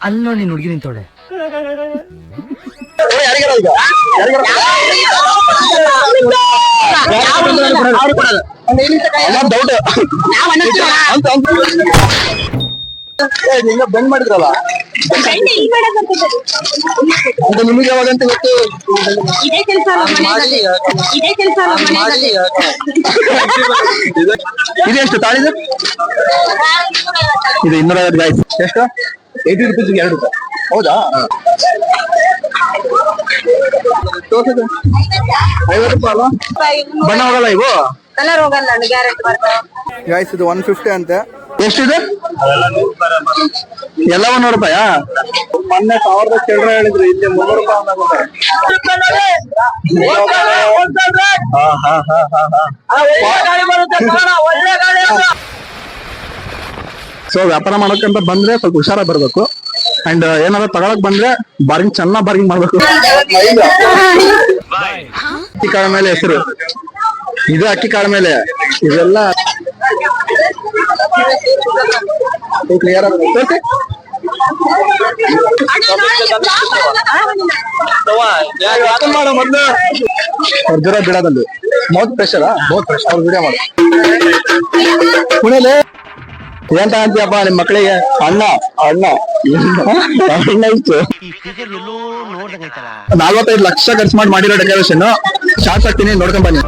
ಅಲ್ಲೋ ನೀನ್ ಹುಡುಗಿ ನಿಂತೋಳೆ ಬೆಂಡ್ ಮಾಡಿದ್ರಲ್ಲ ನಿಮಗೆ ಯಾವಾಗಂತ ಗೊತ್ತು ಇದೆಷ್ಟು ತಾಳಿದು ಇದು 250 ಗಾಯ್ಸ್ ಎಷ್ಟು 80 ರುಪೀಸ್ಗೆ 2 ರೂಪಾಯಿ ಹೌದಾ 50 ರೂಪಾಯಿ ಅಲ್ವಾ ಬಣ್ಣ ಹೋಗಲ್ಲ ಇವು ಕಲರ್ ಹೋಗಲ್ಲ ಗ್ಯಾರಂಟಿ ಬರ್ತದೆ ಗಾಯ್ಸ್ ಇದು 150 ಅಂತೆ ಎಷ್ಟಿದೆ ಎಲ್ಲ 100 ರೂಪಾಯಾ ಮೊನ್ನೆ 1000 ಚಿಲ್ಲರೆ ಹೇಳಿದ್ರು ಇಲ್ಲಿ 300 ರೂಪಾಯಿ ಸೊ ವ್ಯಾಪಾರ ಮಾಡಕ್ಕಂತ ಬಂದ್ರೆ ಸ್ವಲ್ಪ ಹುಷಾರಾಗಿ ಬರ್ಬೇಕು ಅಂಡ್ ಏನಾದ್ರು ತಗೊಳಕ್ ಬಂದ್ರೆ ಬಾರ್ಗಿಂಗ್ ಚೆನ್ನಾಗ್ ಬಾರ್ಗಿಂಗ್ ಮಾಡ್ಬೇಕು ಅಕ್ಕಿ ಕಾಳ ಮೇಲೆ ಹೆಸರು ಇದು ಅಕ್ಕಿ ಕಾಳ ಮೇಲೆ ಇದೆಲ್ಲ ಕ್ಲಿಯರ್ ಆಗುತ್ತೆ ಜರ ಬಿಡೋದಲ್ಲಿ ಮೌತ್ ಪ್ರೆಷರ್ ಅವ್ರು ವಿಡಿಯೋ ಮಾಡಿ ಪುಣೆಲೆ ಎಂತ ಅಂತೀಯಪ್ಪ ನಿಮ್ ಮಕ್ಕಳಿಗೆ ಅಣ್ಣ ಅಣ್ಣ ಅಣ್ಣ ಇಷ್ಟು 45 ಲಕ್ಷ ಖರ್ಚು ಮಾಡಿರೋ ಡೆಕೋರೇಷನ್ ಶಾರ್ಟ್ಸ್ ಹಾಕ್ತೀನಿ ನೋಡ್ಕೊಂಡ್ ಬನ್ನಿ.